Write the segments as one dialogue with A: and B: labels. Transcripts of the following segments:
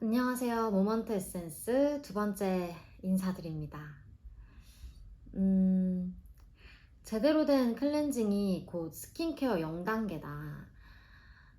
A: 안녕하세요. 모먼트 에센스 두 번째 인사드립니다. 제대로 된 클렌징이 곧 스킨케어 0단계다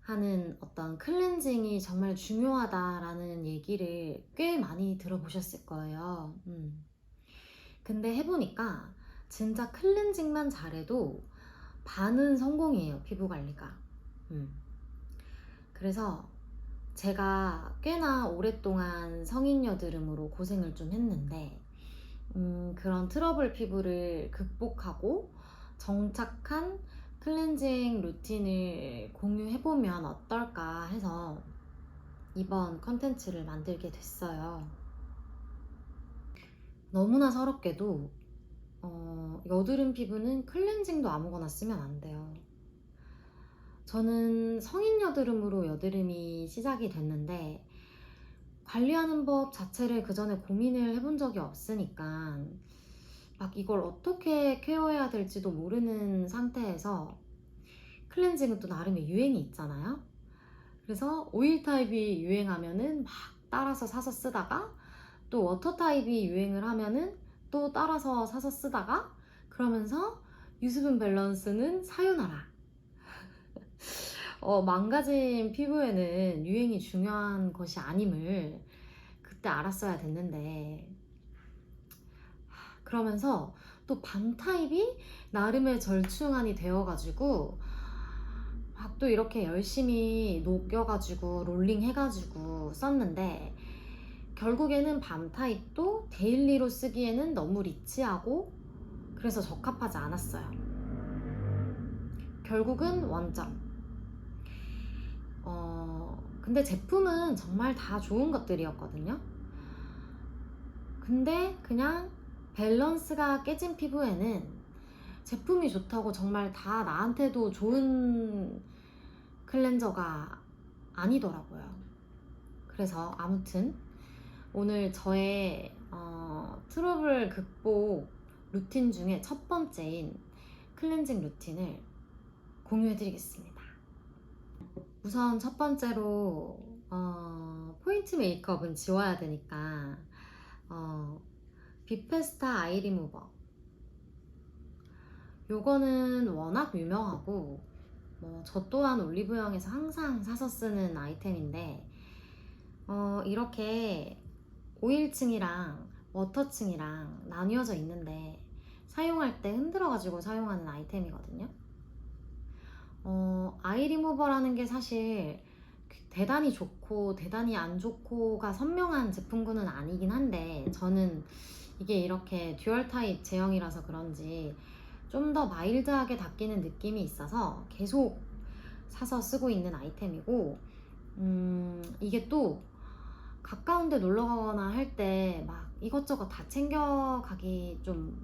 A: 하는 어떤 클렌징이 정말 중요하다라는 얘기를 꽤 많이 들어보셨을 거예요. 근데 해보니까 진짜 클렌징만 잘해도 반은 성공이에요, 피부 관리가. 그래서 제가 꽤나 오랫동안 성인 여드름으로 고생을 좀 했는데 그런 트러블 피부를 극복하고 정착한 클렌징 루틴을 공유해보면 어떨까 해서 이번 컨텐츠를 만들게 됐어요. 너무나 서럽게도 여드름 피부는 클렌징도 아무거나 쓰면 안 돼요. 저는 성인 여드름으로 여드름이 시작이 됐는데 관리하는 법 자체를 그 전에 고민을 해본 적이 없으니까 막 이걸 어떻게 케어해야 될지도 모르는 상태에서 클렌징은 또 나름의 유행이 있잖아요. 그래서 오일 타입이 유행하면은 막 따라서 사서 쓰다가 또 워터 타입이 유행을 하면은 또 따라서 사서 쓰다가 그러면서 유수분 밸런스는 사유나라. 망가진 피부에는 유행이 중요한 것이 아님을 그때 알았어야 됐는데 그러면서 또 밤 타입이 나름의 절충안이 되어가지고 막 또 이렇게 열심히 녹여가지고 롤링 해가지고 썼는데 결국에는 밤 타입도 데일리로 쓰기에는 너무 리치하고 그래서 적합하지 않았어요. 결국은 원점. 근데 제품은 정말 다 좋은 것들이었거든요. 근데 그냥 밸런스가 깨진 피부에는 제품이 좋다고 정말 다 나한테도 좋은 클렌저가 아니더라고요. 그래서 아무튼 오늘 저의 트러블 극복 루틴 중에 첫 번째인 클렌징 루틴을 공유해드리겠습니다. 우선 첫 번째로 포인트 메이크업은 지워야 되니까 비페스타 아이 리무버 요거는 워낙 유명하고 저 또한 올리브영에서 항상 사서 쓰는 아이템인데 이렇게 오일층이랑 워터층이랑 나뉘어져 있는데 사용할 때 흔들어 가지고 사용하는 아이템이거든요. 아이 리무버라는 게 사실 대단히 좋고 대단히 안 좋고가 선명한 제품군은 아니긴 한데 저는 이게 이렇게 듀얼 타입 제형이라서 그런지 좀 더 마일드하게 닦이는 느낌이 있어서 계속 사서 쓰고 있는 아이템이고 이게 또 가까운 데 놀러 가거나 할 때 막 이것저것 다 챙겨가기 좀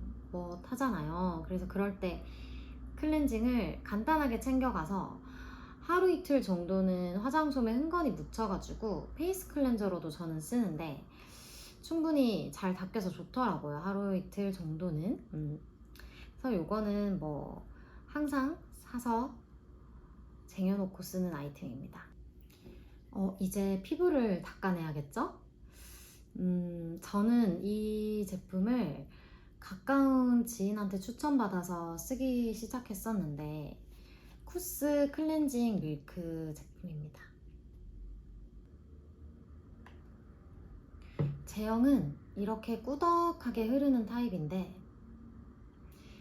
A: 하잖아요. 그래서 그럴 때 클렌징을 간단하게 챙겨가서 하루 이틀 정도는 화장솜에 흥건히 묻혀가지고 페이스 클렌저로도 저는 쓰는데 충분히 잘 닦여서 좋더라고요. 하루 이틀 정도는. 그래서 요거는 항상 사서 쟁여놓고 쓰는 아이템입니다. 이제 피부를 닦아내야겠죠? 저는 이 제품을 가까운 지인한테 추천받아서 쓰기 시작했었는데 쿠스 클렌징 밀크 제품입니다. 제형은 이렇게 꾸덕하게 흐르는 타입인데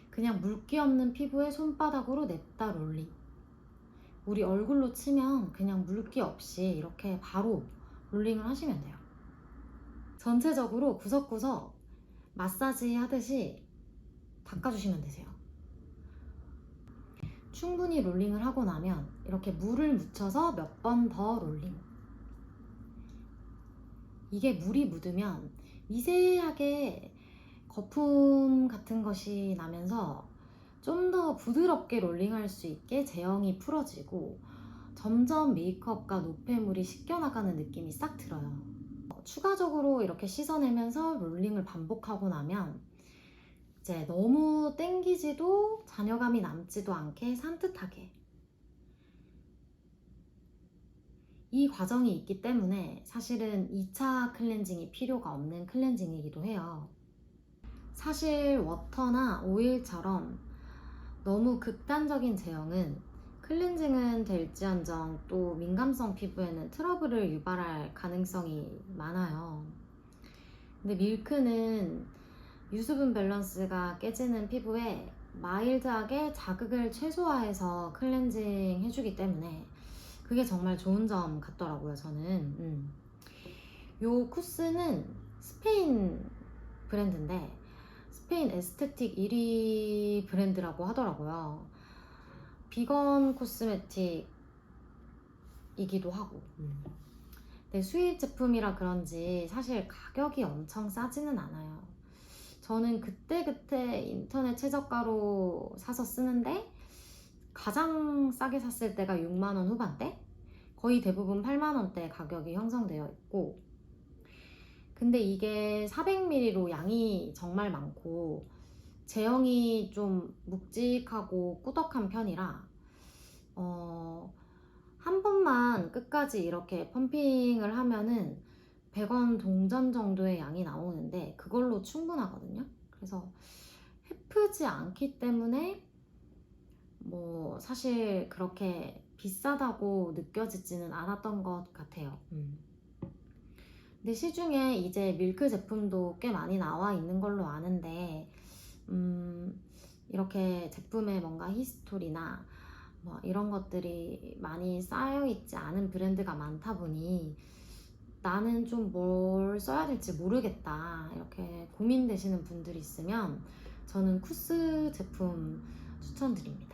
A: 그냥 물기 없는 피부에 손바닥으로 냅다 롤링. 우리 얼굴로 치면 그냥 물기 없이 이렇게 바로 롤링을 하시면 돼요. 전체적으로 구석구석 마사지 하듯이 닦아주시면 되세요. 충분히 롤링을 하고 나면 이렇게 물을 묻혀서 몇 번 더 롤링. 이게 물이 묻으면 미세하게 거품 같은 것이 나면서 좀 더 부드럽게 롤링할 수 있게 제형이 풀어지고 점점 메이크업과 노폐물이 씻겨나가는 느낌이 싹 들어요. 추가적으로 이렇게 씻어내면서 롤링을 반복하고 나면 이제 너무 땡기지도 잔여감이 남지도 않게 산뜻하게 이 과정이 있기 때문에 사실은 2차 클렌징이 필요가 없는 클렌징이기도 해요. 사실 워터나 오일처럼 너무 극단적인 제형은 클렌징은 될지언정 또 민감성 피부에는 트러블을 유발할 가능성이 많아요. 근데 밀크는 유수분 밸런스가 깨지는 피부에 마일드하게 자극을 최소화해서 클렌징 해주기 때문에 그게 정말 좋은 점 같더라고요, 저는. 요 쿠스는 스페인 브랜드인데 스페인 에스테틱 1위 브랜드라고 하더라고요. 비건 코스메틱이기도 하고. 근데 수입 제품이라 그런지 사실 가격이 엄청 싸지는 않아요. 저는 그때그때 인터넷 최저가로 사서 쓰는데 가장 싸게 샀을 때가 6만원 후반대? 거의 대부분 8만원대 가격이 형성되어 있고, 근데 이게 400ml로 양이 정말 많고 제형이 좀 묵직하고 꾸덕한 편이라 한 번만 끝까지 이렇게 펌핑을 하면은 100원 동전 정도의 양이 나오는데 그걸로 충분하거든요. 그래서 해프지 않기 때문에 뭐 사실 그렇게 비싸다고 느껴지지는 않았던 것 같아요. 근데 시중에 이제 밀크 제품도 꽤 많이 나와 있는 걸로 아는데 이렇게 제품에 뭔가 히스토리나 뭐 이런 것들이 많이 쌓여 있지 않은 브랜드가 많다 보니 나는 좀 뭘 써야 될지 모르겠다 이렇게 고민되시는 분들이 있으면 저는 쿠스 제품 추천드립니다.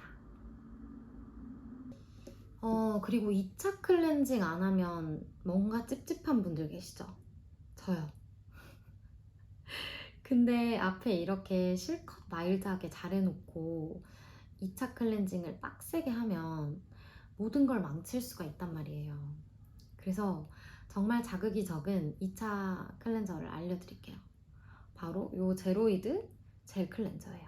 A: 그리고 2차 클렌징 안 하면 뭔가 찝찝한 분들 계시죠? 저요. 근데 앞에 이렇게 실컷 마일드하게 잘 해놓고 2차 클렌징을 빡세게 하면 모든 걸 망칠 수가 있단 말이에요. 그래서 정말 자극이 적은 2차 클렌저를 알려드릴게요. 바로 요 제로이드 젤 클렌저예요.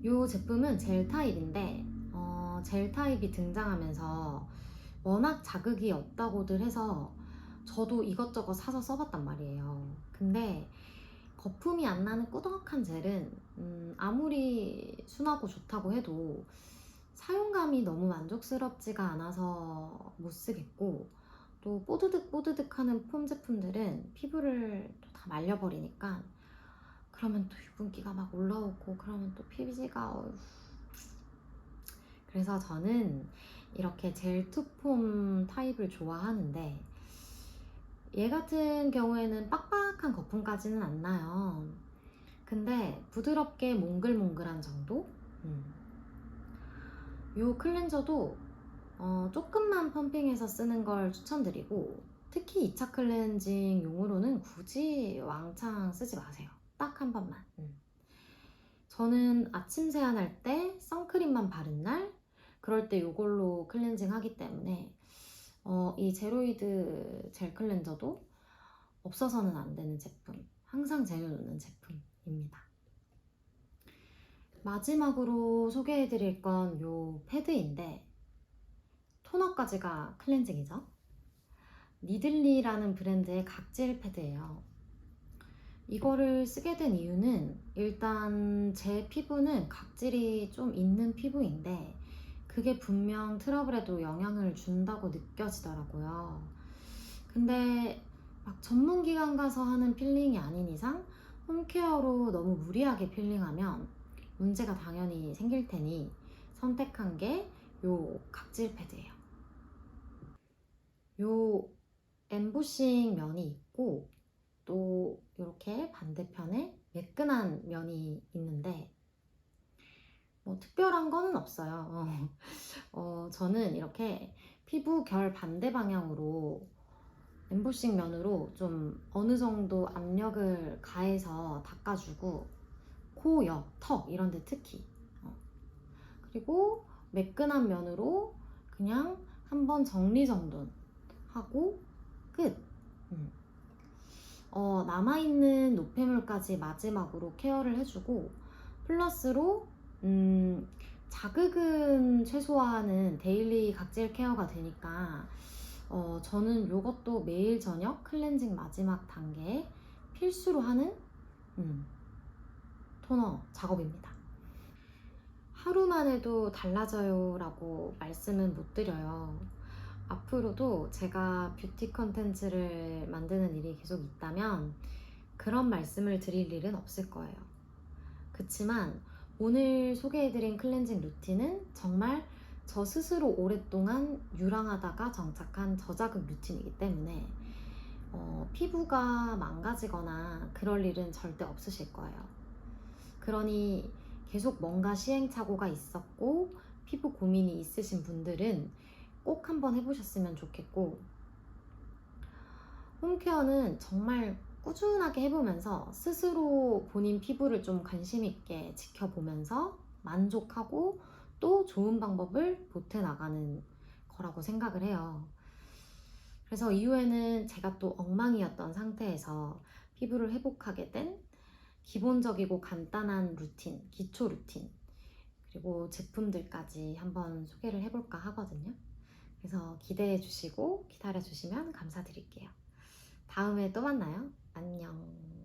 A: 요 제품은 젤 타입인데 젤 타입이 등장하면서 워낙 자극이 없다고들 해서 저도 이것저것 사서 써봤단 말이에요. 근데 거품이 안 나는 꾸덕한 젤은 아무리 순하고 좋다고 해도 사용감이 너무 만족스럽지가 않아서 못 쓰겠고, 또 뽀드득 뽀드득 하는 폼 제품들은 피부를 또 다 말려버리니까 그러면 또 유분기가 막 올라오고 그러면 또 피지가 그래서 저는 이렇게 젤 투폼 타입을 좋아하는데 얘 같은 경우에는 빡빡한 거품까지는 안 나요. 근데 부드럽게 몽글몽글한 정도? 요 클렌저도 조금만 펌핑해서 쓰는 걸 추천드리고, 특히 2차 클렌징 용으로는 굳이 왕창 쓰지 마세요. 딱 한 번만. 저는 아침 세안할 때 선크림만 바른 날 그럴 때 이걸로 클렌징 하기 때문에 이 제로이드 젤 클렌저도 없어서는 안 되는 제품, 항상 쟁여놓는 제품입니다. 마지막으로 소개해드릴 건 요 패드인데 토너까지가 클렌징이죠. 니들리라는 브랜드의 각질 패드예요. 이거를 쓰게 된 이유는 일단 제 피부는 각질이 좀 있는 피부인데 그게 분명 트러블에도 영향을 준다고 느껴지더라고요. 근데 막 전문기관 가서 하는 필링이 아닌 이상 홈케어로 너무 무리하게 필링하면 문제가 당연히 생길 테니 선택한 게 요 각질 패드예요. 요 엠보싱 면이 있고 또 이렇게 반대편에 매끈한 면이 있는데 뭐 특별한 거는 없어요. 저는 이렇게 피부 결 반대 방향으로 엠보싱 면으로 좀 어느 정도 압력을 가해서 닦아주고 코 옆, 턱 이런 데 특히 그리고 매끈한 면으로 그냥 한번 정리정돈 하고 끝. 남아있는 노폐물까지 마지막으로 케어를 해주고 플러스로 자극은 최소화하는 데일리 각질 케어가 되니까 저는 이것도 매일 저녁 클렌징 마지막 단계에 필수로 하는 토너 작업입니다. 하루만 해도 달라져요 라고 말씀은 못 드려요. 앞으로도 제가 뷰티 컨텐츠를 만드는 일이 계속 있다면 그런 말씀을 드릴 일은 없을 거예요. 그치만 오늘 소개해드린 클렌징 루틴은 정말 저 스스로 오랫동안 유랑하다가 정착한 저자극 루틴이기 때문에 피부가 망가지거나 그럴 일은 절대 없으실 거예요. 그러니 계속 뭔가 시행착오가 있었고 피부 고민이 있으신 분들은 꼭 한번 해보셨으면 좋겠고, 홈케어는 정말 꾸준하게 해보면서 스스로 본인 피부를 좀 관심 있게 지켜보면서 만족하고 또 좋은 방법을 보태나가는 거라고 생각을 해요. 그래서 이후에는 제가 또 엉망이었던 상태에서 피부를 회복하게 된 기본적이고 간단한 루틴, 기초 루틴, 그리고 제품들까지 한번 소개를 해볼까 하거든요. 그래서 기대해 주시고 기다려 주시면 감사드릴게요. 다음에 또 만나요. 안녕.